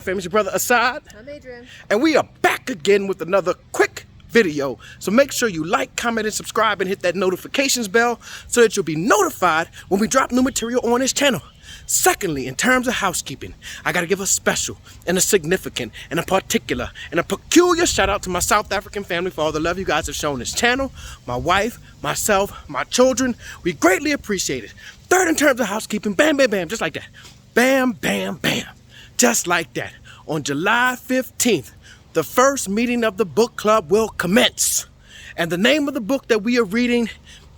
family. It's your brother Asad. I'm Adrian. And we are back again with another quick video. So make sure you like, comment, and subscribe and hit that notifications bell so that you'll be notified when we drop new material on this channel. Secondly, in terms of housekeeping, I gotta give a special and a significant and a particular and a peculiar shout out to my South African family for all the love you guys have shown this channel, my wife, myself, my children. We greatly appreciate it. Third, in terms of housekeeping, bam, bam, bam, just like that. Bam, bam, bam, just like that. On July 15th, the first meeting of the book club will commence. And the name of the book that we are reading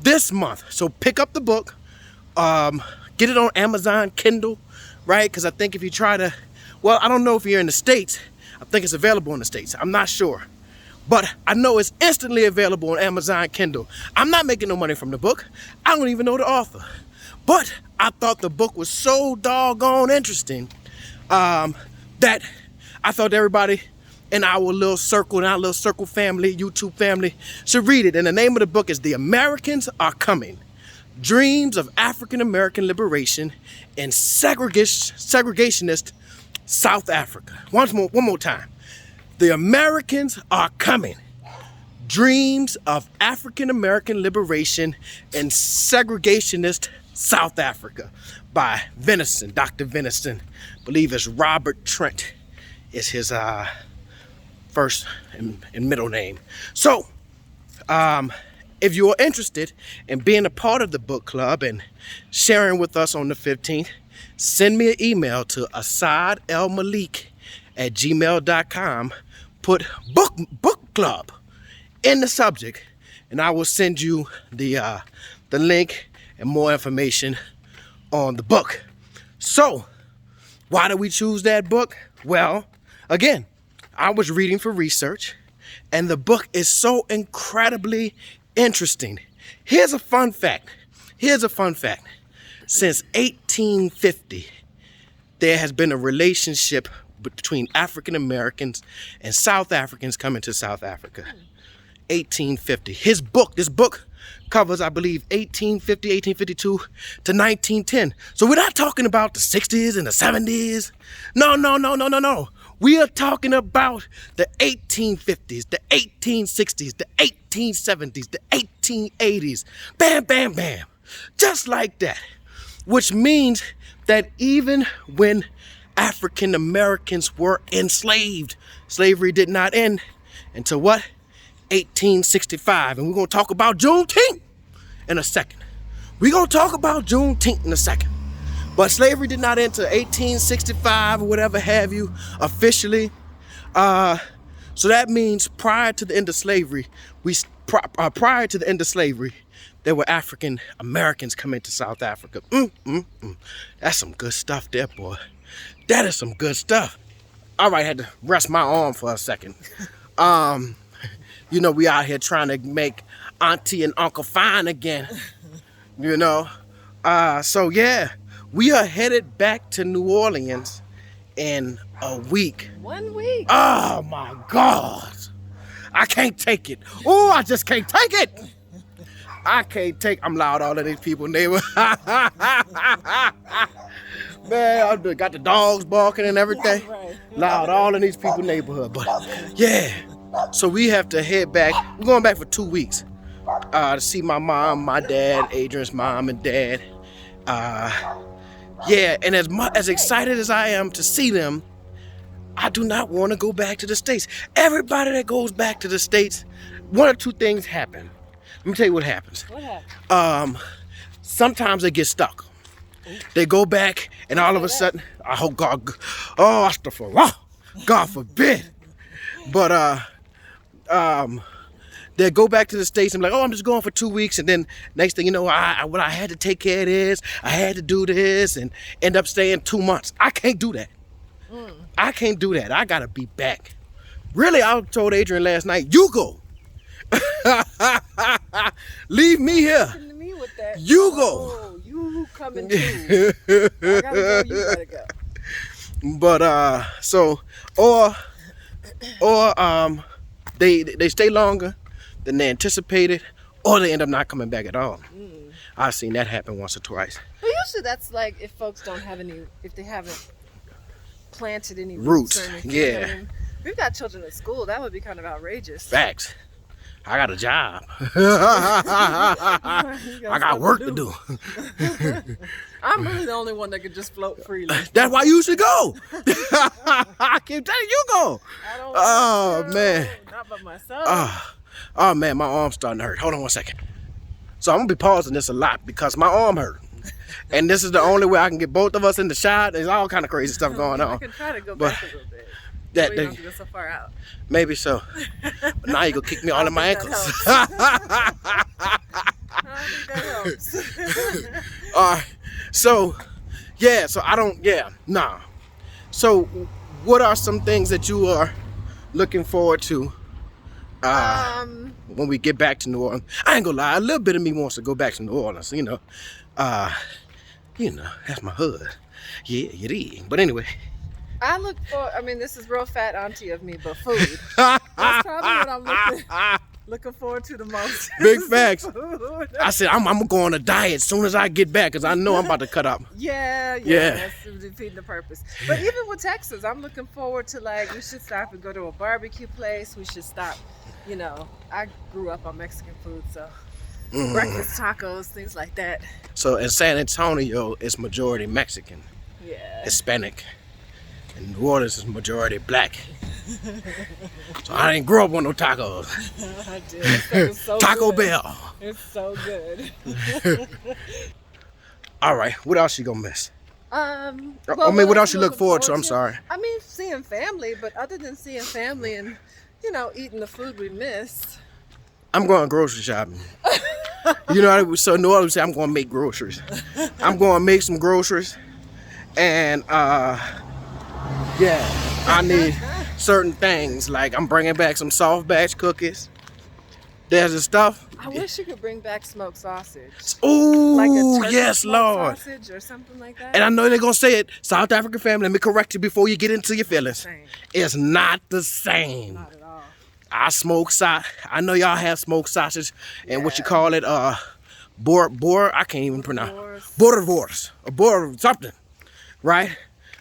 this month, so pick up the book, get it on Amazon Kindle, right? Because I think if you try to, well, I don't know if you're in the States. I think it's available in the States. I'm not sure. But I know it's instantly available on Amazon Kindle. I'm not making no money from the book. I don't even know the author. But I thought the book was so doggone interesting that I thought everybody in our little circle, family, YouTube family, should read it. And the name of the book is The Americans Are Coming. Dreams of African American Liberation in Segregationist South Africa. One more time. The Americans Are Coming. Dreams of African American Liberation in Segregationist South Africa by Venison, Dr. Venison. I believe it's Robert Trent is his first and middle name. So, if you are interested in being a part of the book club and sharing with us on the 15th, send me an email to asadelmaliknola@gmail.com. Put book club in the subject, and I will send you the link and more information on the book. So, why did we choose that book? Well, again, I was reading for research, and the book is so incredibly interesting. Here's a fun fact. Since 1850, there has been a relationship between African Americans and South Africans coming to South Africa. 1850. This book covers, I believe, 1850, 1852 to 1910. So we're not talking about the 60s and the 70s. No. We are talking about the 1850s, the 1860s, the 1870s, the 1880s. Bam, bam, bam. Just like that. Which means that even when African Americans were enslaved, slavery did not end until what? 1865. And we're going to talk about Juneteenth in a second. But slavery did not end until 1865 or whatever have you, officially. So that means prior to the end of slavery, there were African Americans coming to South Africa. That's some good stuff there, boy. That is some good stuff. All right, I had to rest my arm for a second. You know, we out here trying to make Auntie and Uncle fine again. You know? So yeah, we are headed back to New Orleans in a week. 1 week. Oh my God. I can't take it. Oh, I just can't take it. I'm loud all of these people, neighbor. Man, I got the dogs barking and everything. Right. Loud all in these people's neighborhood. But yeah, so we have to head back. We're going back for 2 weeks to see my mom, my dad, Adrian's mom and dad. Yeah, and as excited as I am to see them, I do not want to go back to the States. Everybody that goes back to the States, one or two things happen. Let me tell you what happens. What happened? Sometimes they get stuck. They go back and all of a sudden, I hope God forbid. But they go back to the States and be like, oh, I'm just going for 2 weeks. And then next thing you know, I had to take care of this. I had to do this and end up staying 2 months. I can't do that. I can't do that. I got to be back. Really, I told Adrian last night, you go. Leave me here. Me with that. You go. Oh, you coming too. I gotta go, you gotta go. But they stay longer than they anticipated, or they end up not coming back at all. I've seen that happen once or twice. But usually that's like if folks don't have any, if they haven't planted any Roots, or anything. yeah. I mean, we've got children at school. That would be kind of outrageous. Facts. I got a job. I got work to do. I'm really the only one that could just float freely. That's why you should go. I keep telling you go. I don't Oh, want to, man. not by myself. Oh man, my arm's starting to hurt. Hold on 1 second. So I'm gonna be pausing this a lot because my arm hurt. And this is the only way I can get both of us in the shot. There's all kind of crazy stuff going on. I can try to go But back a little bit. that- So you don't have to go so far out. Maybe so. But now you gonna kick me all in my That ankles. I think that helps. All right. So, yeah. So I don't. Yeah. Nah. So, what are some things that you are looking forward to when we get back to New Orleans? I ain't gonna lie. A little bit of me wants to go back to New Orleans. You know, that's my hood. Yeah, it is. But anyway. I look for, I mean, this is real fat auntie of me, but food. That's probably what I'm looking forward to the most. Big facts. Food. I said I'm gonna go on a diet as soon as I get back because I know I'm about to cut up. Yeah. That's defeating the purpose. But even with Texas, I'm looking forward to, like, we should stop and go to a barbecue place. We should stop, you know, I grew up on Mexican food, so breakfast tacos, things like that. So in San Antonio, it's majority Mexican, Yeah. Hispanic. And New Orleans is majority black. So I didn't grow up on no tacos. I did. That was so Taco good. Bell. It's so good. All right, what else you gonna miss? Well, what else you look looking forward to? I'm sorry. I mean, seeing family, but other than seeing family and, you know, eating the food we missed. I'm going grocery shopping. You know, so New Orleans, I'm going to make groceries. I'm going to make some groceries, and yeah, I need certain things. Like I'm bringing back some soft batch cookies. There's the stuff. I wish you could bring back smoked sausage. Ooh, Like a turkey yes, smoked Lord. sausage or something like that. And I know they're gonna say it. South African family, let me correct you before you get into your feelings. Same. It's not the same. Not at all. I smoke sausage. I know y'all have smoked sausage and what you call it, boer. I can't even pronounce. Boerewors or boer something, right?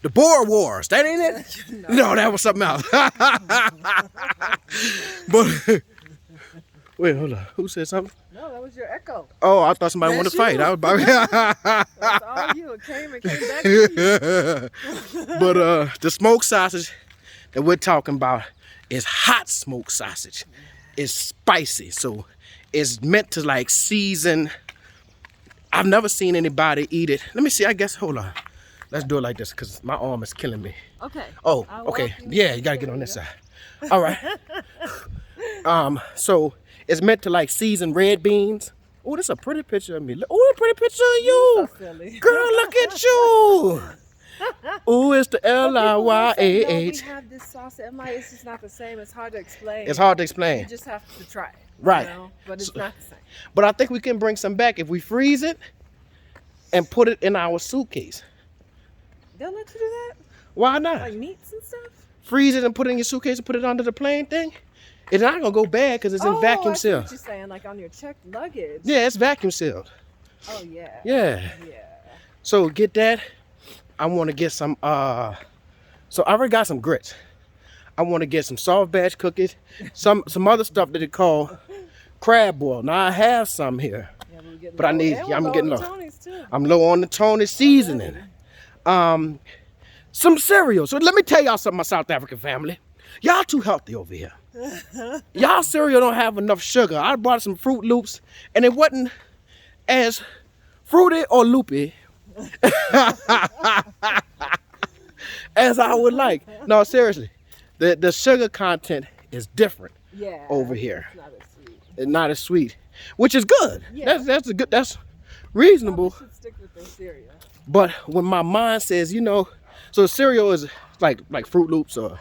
The Boer Wars. That ain't it? No, that was something else. But wait, hold on. Who said something? No, that was your echo. Oh, I thought somebody wanted That's to fight. you. I was about. That's all you. It came and came back to you. But the smoked sausage that we're talking about is hot smoked sausage. It's spicy, so it's meant to like season. I've never seen anybody eat it. Let me see. I guess. Hold on. Let's do it like this because my arm is killing me. Okay. Oh, I'll okay. walk you Yeah, you gotta get on this side. All right. So it's meant to like season red beans. Oh, this is a pretty picture of me. Oh, a pretty picture of you. So silly. Girl, look at you. Oh, it's the L-I-Y-A-H. We have this sauce. It's just not the same. It's hard to explain. It's hard to You explain. just have to try it. Right. You know? But it's not the same. But I think we can bring some back if we freeze it and put it in our suitcase. They'll let you do that? Why not? Like meats and stuff? Freeze it and put it in your suitcase and put it under the plane thing. It's not gonna go bad because it's in vacuum I see sealed. what you're saying, like on your checked luggage. Yeah, it's vacuum sealed. Oh yeah. Yeah. Yeah. So get that. I want to get some. So I already got some grits. I want to get some soft batch cookies, some other stuff that they call crab boil. Now I have some here, Yeah, we're getting but I low. need. And Yeah, I'm we're getting low low. on the Tonys, too. I'm low on the Tony seasoning. Some cereal. So let me tell y'all something, my South African family. Y'all too healthy over here. Y'all cereal don't have enough sugar. I bought some Fruit Loops, and it wasn't as fruity or loopy as I would like. No, seriously, the sugar content is different Yeah. over here. It's not as sweet. It's not as sweet, which is good. Yeah. That's a good. That's reasonable. Probably should stick with their cereal. But when my mind says, you know, so cereal is like Fruit Loops or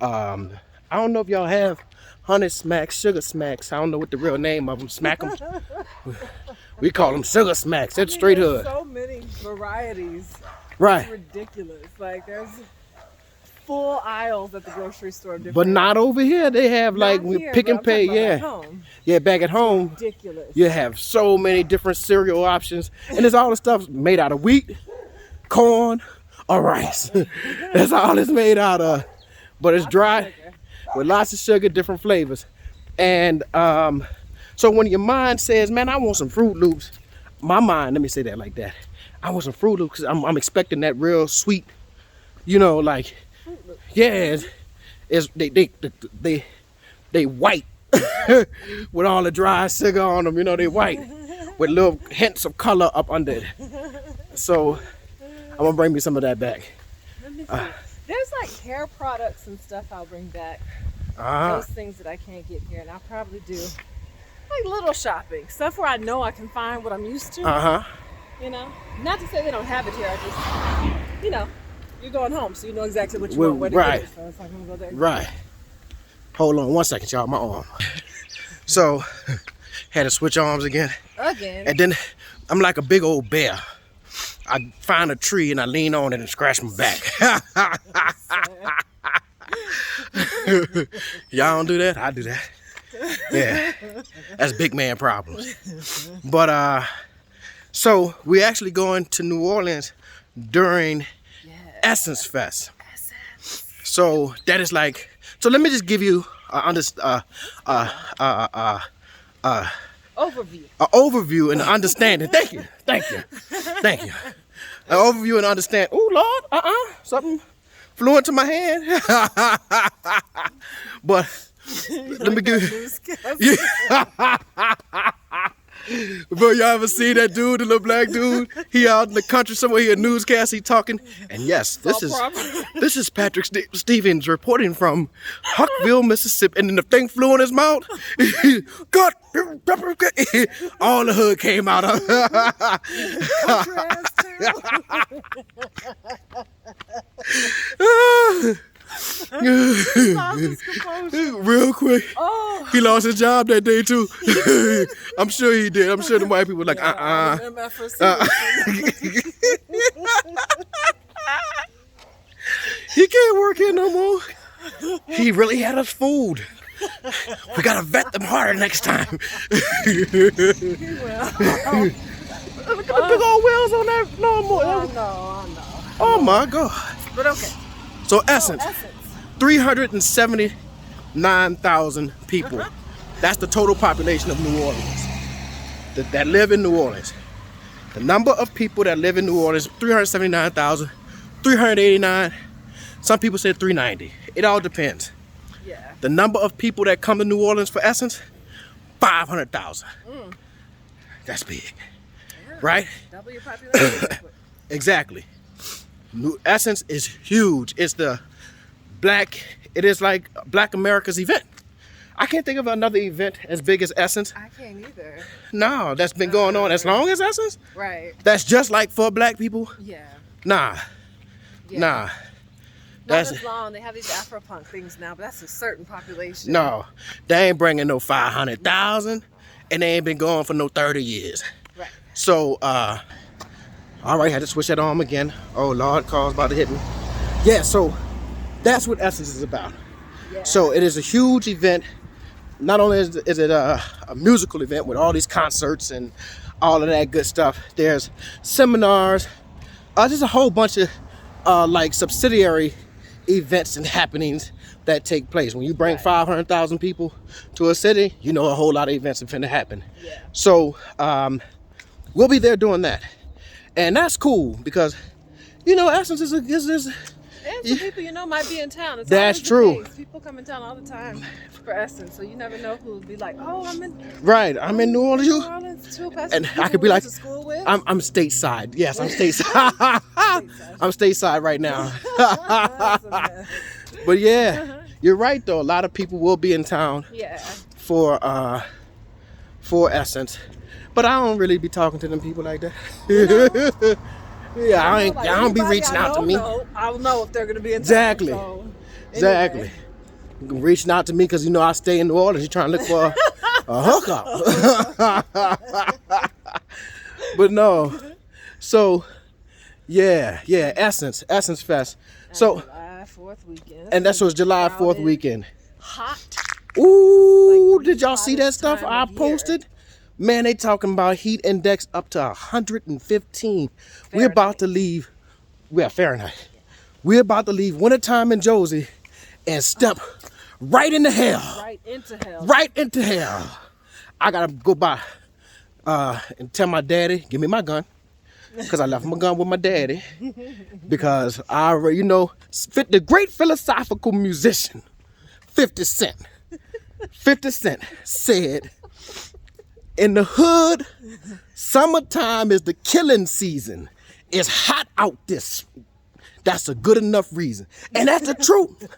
I don't know if y'all have Honey Smacks, Sugar Smacks. I don't know what the real name of them. Smack them. We call them Sugar Smacks. That's straight There's hood. so many varieties. It's Right. ridiculous. Like there's full aisles at the grocery store. But not over here. They have like Not here, pick but and I'm pay. talking about Yeah. at home. Yeah, back at home. Ridiculous. You have so many different cereal options. And there's all the stuff made out of wheat, corn, of rice. That's all it's made out of. But it's dry with lots of sugar, different flavors. And so when your mind says, man, I want some Fruit Loops, my mind, let me say that like that. I want some Fruit Loops because I'm expecting that real sweet, you know, like, yeah, they white with all the dry sugar on them, you know, they white with little hints of color up under it. So I'm gonna bring me some of that back. Let me see. There's like hair products and stuff I'll bring back. Those things that I can't get here, and I'll probably do like little shopping stuff where I know I can find what I'm used to. You know, not to say they don't have it here. I just, you know, you're going home, so you know exactly what you want, where to get it. So it's like I'm gonna go there. Right. Hold on 1 second, y'all. My arm. So had to switch arms again. And then I'm like a big old bear. I find a tree and I lean on it and scratch my back. Y'all don't do that? I do that. Yeah, that's big man problems. But so we actually going to New Orleans during Essence Fest. So that is like, so let me just give you overview. An overview and an understanding. Thank you. An overview and understand. Oh Lord, something flew into my hand. But let me give you. Bro, y'all ever see that dude, the little black dude? He out in the country somewhere, he a newscast, he talking. And yes, this is Patrick Stevens reporting from Huckville, Mississippi. And then the thing flew in his mouth. God, all the hood came out of. Real quick. He lost his job that day too. I'm sure he did. I'm sure the white people were like, he can't work here no more. He really had us fooled. We gotta vet them harder next time. Look at the big old wheels on that lawnmower. I know. Oh my God. But okay. So Essence. 379,000 people. That's the total population of New Orleans that live in New Orleans. The number of people that live in New Orleans, 379,000, 389. Some people say 390. It all depends. Yeah. The number of people that come to New Orleans for Essence, 500,000. That's big, right? Double your population. Exactly. Essence is huge. It's like Black America's event. I can't think of another event as big as Essence. I can't either. No, that's been going on as long as Essence. Right. That's just like for Black people. Yeah. Nah. Not as long. They have these Afro-punk things now, but that's a certain population. No, they ain't bringing no 500,000, and they ain't been going for no 30 years. Right. So, all right, had to switch that arm again. Oh Lord, car's about to hit me. Yeah, so that's what Essence is about. Yeah. So it is a huge event. Not only is it a musical event with all these concerts and all of that good stuff, there's seminars, there's a whole bunch of like subsidiary events and happenings that take place. When you bring 500,000 people to a city, you know a whole lot of events are finna happen. Yeah. So we'll be there doing that. And that's cool because, you know, Essence is and some people you know might be in town. It's that's true. People come in town all the time for Essence, so you never know who'll be like, "Oh, I'm in." Right, I'm in New Orleans. And I could be like, I'm stateside. Yes, I'm stateside. I'm stateside right now. But yeah, you're right though. A lot of people will be in town. Yeah. For Essence, but I don't really be talking to them people like that. Yeah, I don't be reaching out to me. I'll know if they're gonna be in town. Exactly. So, Exactly. Reaching out to me because you know I stay in New Orleans. You're trying to look for a hookup. But no. So yeah, Essence Fest. So July 4th weekend. and that's what's July 4th weekend. Hot. Ooh, Like did y'all see that stuff I posted? Man, they talking about heat index up to 115. We're about to leave Yeah, Fahrenheit. We're about to leave wintertime in Josie and step right into hell. Right into hell. Right into hell. I gotta go by and tell my daddy, give me my gun. Because I left my gun with my daddy. Because I already, the great philosophical musician, 50 Cent. 50 Cent said, in the hood, summertime is the killing season. It's hot out this. That's a good enough reason. And that's the truth.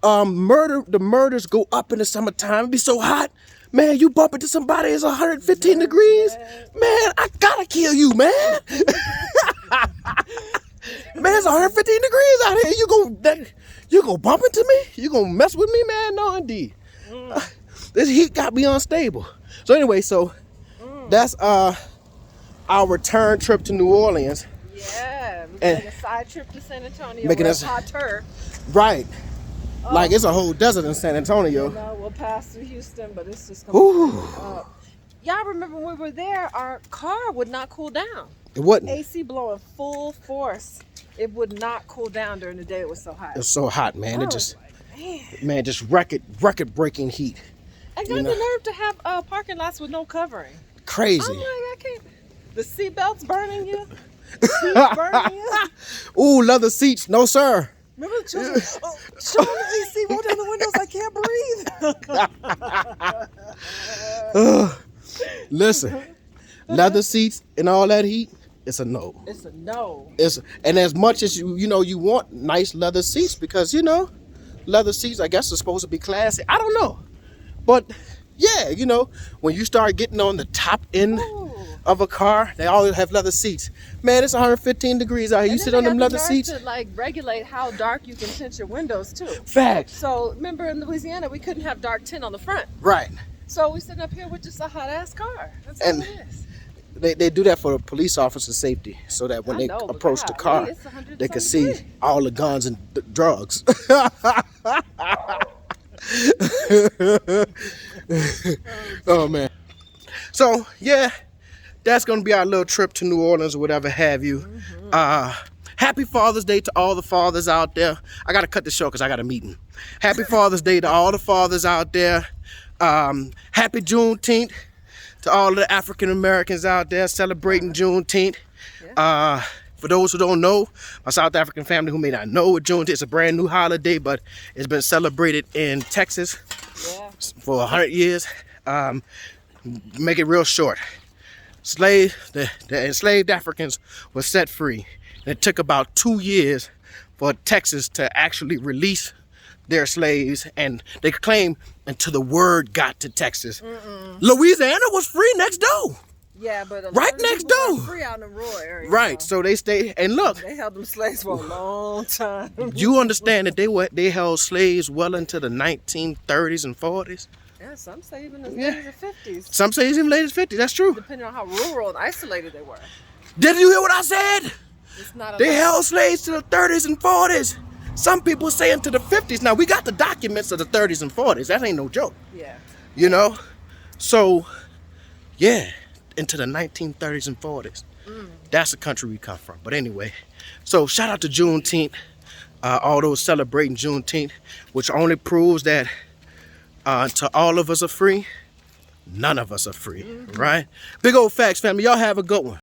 The murders go up in the summertime. It be so hot. Man, you bump into somebody, it's 115 degrees. Man, I gotta kill you, man. Man, it's 115 degrees out here. You gonna bump into me? You gonna mess with me, man? No, indeed. This heat got me unstable. So anyway, that's our return trip to New Orleans. Yeah, we're And taking a side trip to San Antonio. making Where us- it's hotter. Right. Like it's a whole desert in San Antonio. No, we'll pass through Houston, but it's just gonna Ooh. be up. Y'all remember when we were there, our car would not cool down. It wasn't. AC blowing full force. It would not cool down during the day. It was so hot. It's so hot, man. I It was just, like, man, just record-breaking heat. I got the nerve to have parking lots with no covering. Crazy. I'm like, I can't. The seatbelt's burning you. The seat's burning you. Ooh, leather seats. No, sir. Remember the children? Oh, show them the AC. Roll down the windows. I can't breathe. Listen, leather seats and all that heat, it's a no. It's a no. And as much as you want nice leather seats because leather seats I guess are supposed to be classy. I don't know, but yeah, when you start getting on the top end of a car, they always have leather seats. Man, it's 115 degrees out here. You sit on them leather seats. To regulate how dark you can tint your windows too. Facts. So remember in Louisiana we couldn't have dark tint on the front. Right. So we sitting up here with just a hot ass car. That's And all it is. They do that for police officer safety, so that when I they know, but approach the golly, car, it's 100 they can something see degrees. all the guns and drugs. Oh man. So yeah, that's gonna be our little trip to New Orleans or whatever have you. Happy Father's Day to all the fathers out there. I gotta cut this short because I got a meeting. Happy Father's Day to all the fathers out there. Happy Juneteenth to all of the African Americans out there celebrating Juneteenth. For those who don't know, my South African family who may not know what Juneteenth is, a brand new holiday, but it's been celebrated in Texas for 100 years. Make it real short. The enslaved Africans were set free. And it took about 2 years for Texas to actually release their slaves, and they claim until the word got to Texas. Louisiana was free next door. Yeah, but Right next door. free out in the rural area. Right, so they stayed, and look, They held them slaves for a long time. you understand that they held slaves well into the 1930s and 40s. Yeah, some say even as late as the 50s, Some say it's even late as 50s. That's true. depending on how rural and isolated they were. Did you hear what I said? It's not. They held slaves to the 30s and 40s. Some people say into the 50s. Now we got the documents of the 30s and 40s. That ain't no joke. Yeah. So yeah, into the 1930s and 40s. That's the country we come from. But anyway, so shout out to Juneteenth, all those celebrating Juneteenth, which only proves that until all of us are free, none of us are free, right? Big old facts, family. Y'all have a good one.